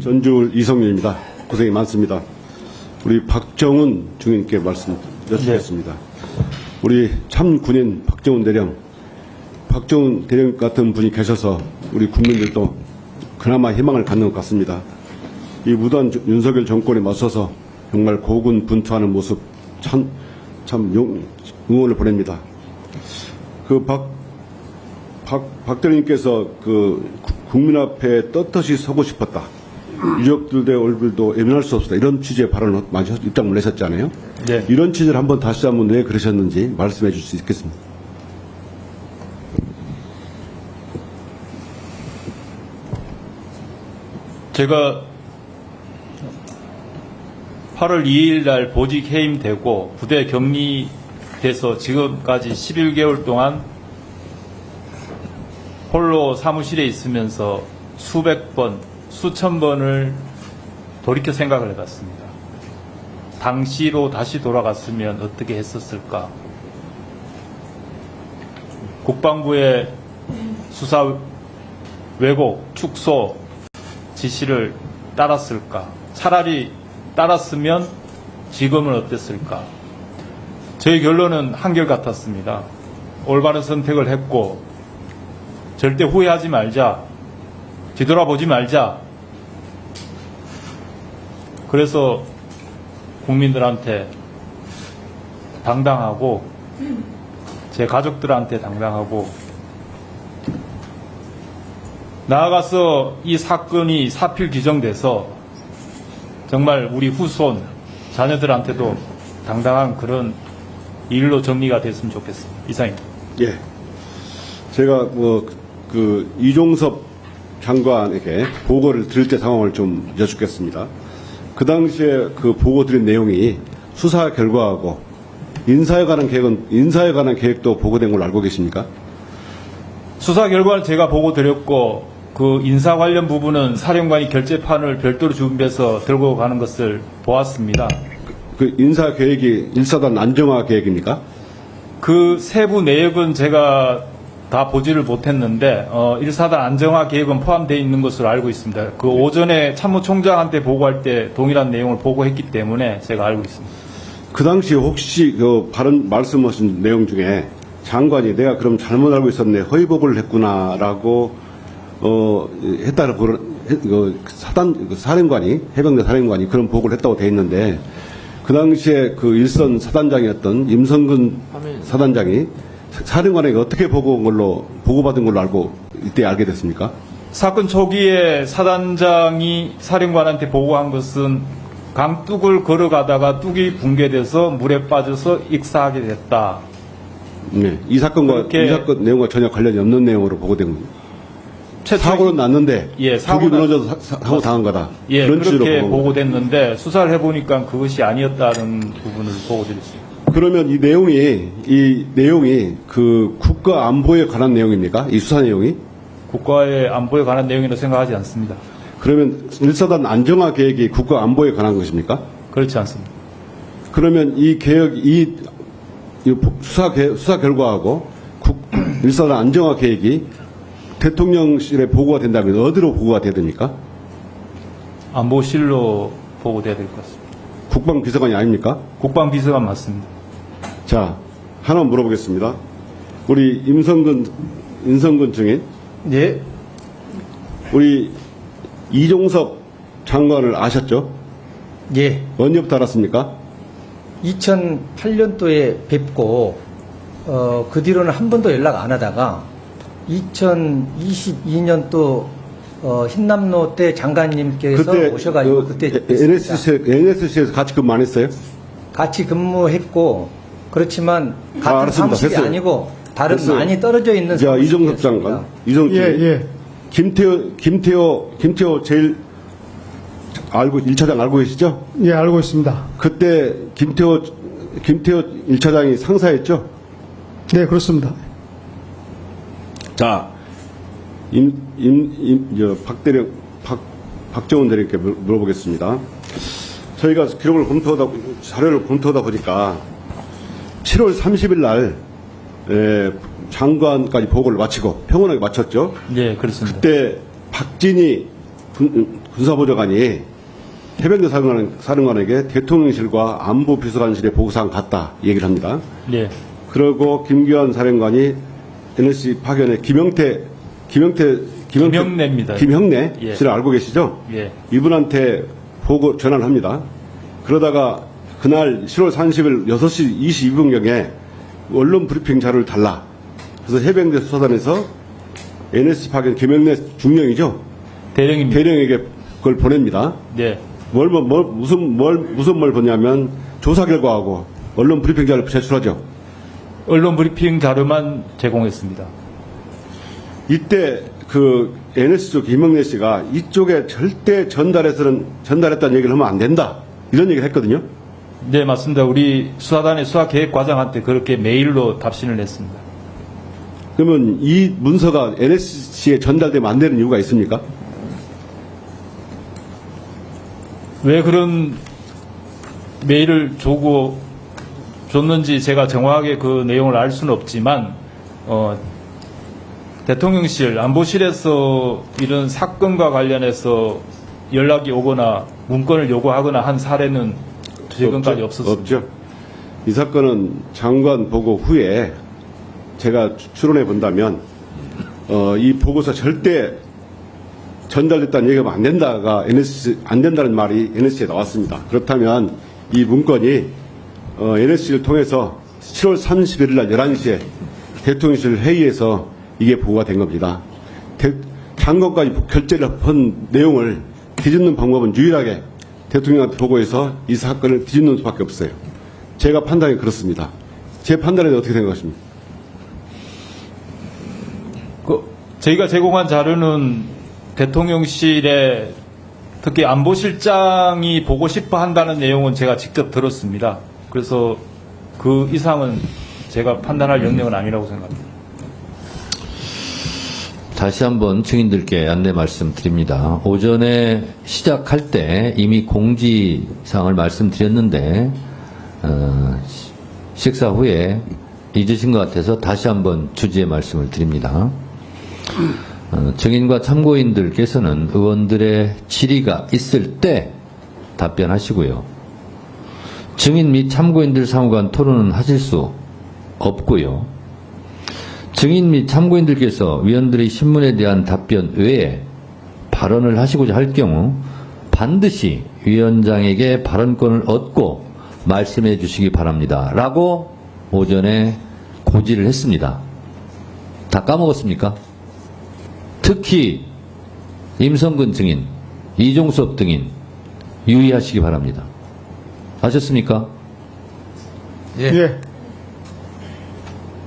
전주울 이성윤입니다. 고생이 많습니다. 우리 박정훈 중인께 말씀 여쭙겠습니다. 우리 참 군인 박정훈 대령, 박정훈 대령 같은 분이 계셔서 우리 국민들도 그나마 희망을 갖는 것 같습니다. 이 무단 윤석열 정권에 맞서서 정말 고군분투하는 모습 참 응원을 보냅니다. 박 대령님께서 국민 앞에 떳떳이 서고 싶었다. 유족들의 얼굴도 예민할 수 없었다. 이런 취지의 발언을 많이 입장을 내셨잖아요. 네. 이런 취지를 다시 한번 왜 그러셨는지 말씀해 주실 수 있겠습니까? 제가 8월 2일 날 보직 해임되고 부대 격리돼서 지금까지 11개월 동안 홀로 사무실에 있으면서 수백 번, 수천 번을 돌이켜 생각을 해봤습니다. 당시로 다시 돌아갔으면 어떻게 했었을까? 국방부의 수사 왜곡, 축소 지시를 따랐을까? 차라리 따랐으면 지금은 어땠을까? 저희 결론은 한결같았습니다. 올바른 선택을 했고 절대 후회하지 말자. 뒤돌아보지 말자. 그래서 국민들한테 당당하고 제 가족들한테 당당하고 나아가서 이 사건이 사필 규정돼서 정말 우리 후손 자녀들한테도 당당한 그런 일로 정리가 됐으면 좋겠습니다. 이상입니다. 예. 제가 이종섭 장관에게 보고를 드릴 때 상황을 좀 여쭙겠습니다. 그 당시에 그 보고 드린 내용이 수사 결과하고 인사에 관한 계획도 보고된 걸로 알고 계십니까? 수사 결과는 제가 보고 드렸고 그 인사 관련 부분은 사령관이 결재판을 별도로 준비해서 들고 가는 것을 보았습니다. 그 인사 계획이 1사단 안정화 계획입니까? 그 세부 내역은 제가 다 보지를 못했는데 1사단 안정화 계획은 포함되어 있는 것으로 알고 있습니다. 그 오전에 참모총장한테 보고할 때 동일한 내용을 보고했기 때문에 제가 알고 있습니다. 그 당시 혹시 말씀하신 내용 중에 장관이 내가 그럼 잘못 알고 있었네, 허위 보고를 했구나라고 했다고 사령관이, 해병대 사령관이 그런 보고를 했다고 돼 있는데, 그 당시에 그 일선 사단장이었던 임성근 사단장이 사령관에게 어떻게 보고받은 걸로 이때 알게 됐습니까? 사건 초기에 사단장이 사령관한테 보고한 것은 강둑을 걸어가다가 뚝이 붕괴돼서 물에 빠져서 익사하게 됐다. 네, 이 사건 내용과 전혀 관련이 없는 내용으로 보고된 겁니다. 사고는 났는데 뚝이 무너져서 사고 당한 거다. 예, 그런 그렇게 취지로 보고됐는데 수사를 해보니까 그것이 아니었다는 부분을 보고드렸습니다. 그러면 이 내용이 그 국가 안보에 관한 내용입니까? 이 수사 내용이? 국가의 안보에 관한 내용이라고 생각하지 않습니다. 그러면 1사단 안정화 계획이 국가 안보에 관한 것입니까? 그렇지 않습니다. 그러면 이 수사 결과하고 1사단 안정화 계획이 대통령실에 보고가 된다면 어디로 보고가 돼야 됩니까? 안보실로 보고돼야 될 것 같습니다. 국방비서관이 아닙니까? 국방비서관 맞습니다. 자, 하나 물어보겠습니다. 우리 인성근 증인, 예. 우리 이종섭 장관을 아셨죠? 예. 언제부터 알았습니까? 2008년도에 뵙고 그 뒤로는 한 번도 연락 안 하다가 2022년도 흰남노 때 장관님께서 오셔가지고 그때 NSC에서 같이 근무 안 했어요? 같이 근무했고 그렇지만 같은 알았습니다. 사무실이 됐어요. 아니고 다른 됐어요. 많이 떨어져 있는 자, 이종섭 사무실이었습니다. 장관, 예. 김태호 제일 1차장 알고 계시죠? 예, 알고 있습니다. 그때 김태호 1차장이 상사였죠? 네, 그렇습니다. 자, 박정훈 대령께 물어보겠습니다. 저희가 자료를 검토하다 보니까 7월 30일 날 장관까지 보고를 마치고 평온하게 마쳤죠. 네, 그렇습니다. 그때 박진희 군사보좌관이 해병대 사령관에게 대통령실과 안보비서관실에 보고사항 갔다 얘기를 합니다. 예. 그리고 김기환 사령관이 NSC 파견에 김형래입니다. 김형래 예. 씨를 알고 계시죠? 예. 이분한테 보고 전화를 합니다. 그러다가 그날 10월 30일 6시 22분경에 언론 브리핑 자료를 달라. 그래서 해병대 수사단에서 NSC 파견 김형래 중령이죠. 대령입니다. 대령에게 그걸 보냅니다. 예. 무슨 뭘 보냐면 조사 결과하고 언론 브리핑 자료를 제출하죠. 언론 브리핑 자료만 제공했습니다. 이때 그 NSC 쪽 김영래 씨가 이쪽에 절대 전달했다는 얘기를 하면 안 된다. 이런 얘기를 했거든요. 네, 맞습니다. 우리 수사단의 수사계획과장한테 그렇게 메일로 답신을 했습니다. 그러면 이 문서가 NSC에 전달되면 안 되는 이유가 있습니까? 왜 그런 메일을 줬는지 제가 정확하게 그 내용을 알 수는 없지만 대통령실, 안보실에서 이런 사건과 관련해서 연락이 오거나 문건을 요구하거나 한 사례는 지금까지 없었습니다. 없죠. 이 사건은 장관 보고 후에 제가 추론해 본다면 이 보고서 절대 전달됐다는 얘기가 안 된다가 안 된다는 말이 NSC에 나왔습니다. 그렇다면 이 문건이 NSC를 통해서 7월 31일 날 11시에 대통령실 회의에서 이게 보고가 된 겁니다. 장관까지 결재를 한 내용을 뒤집는 방법은 유일하게 대통령한테 보고해서 이 사건을 뒤집는 수밖에 없어요. 제가 판단이 그렇습니다. 제 판단에 어떻게 생각하십니까? 저희가 제공한 자료는 대통령실에 특히 안보실장이 보고 싶어 한다는 내용은 제가 직접 들었습니다. 그래서 그 이상은 제가 판단할 영역은 아니라고 생각합니다. 다시 한번 증인들께 안내 말씀드립니다. 오전에 시작할 때 이미 공지사항을 말씀드렸는데 식사 후에 잊으신 것 같아서 다시 한번 주지의 말씀을 드립니다. 증인과 참고인들께서는 의원들의 질의가 있을 때 답변하시고요. 증인 및 참고인들 상호간 토론은 하실 수 없고요. 증인 및 참고인들께서 위원들의 신문에 대한 답변 외에 발언을 하시고자 할 경우 반드시 위원장에게 발언권을 얻고 말씀해 주시기 바랍니다. 라고 오전에 고지를 했습니다. 다 까먹었습니까? 특히 임성근 증인, 이종섭 등인 유의하시기 바랍니다. 아셨습니까? 예. 예.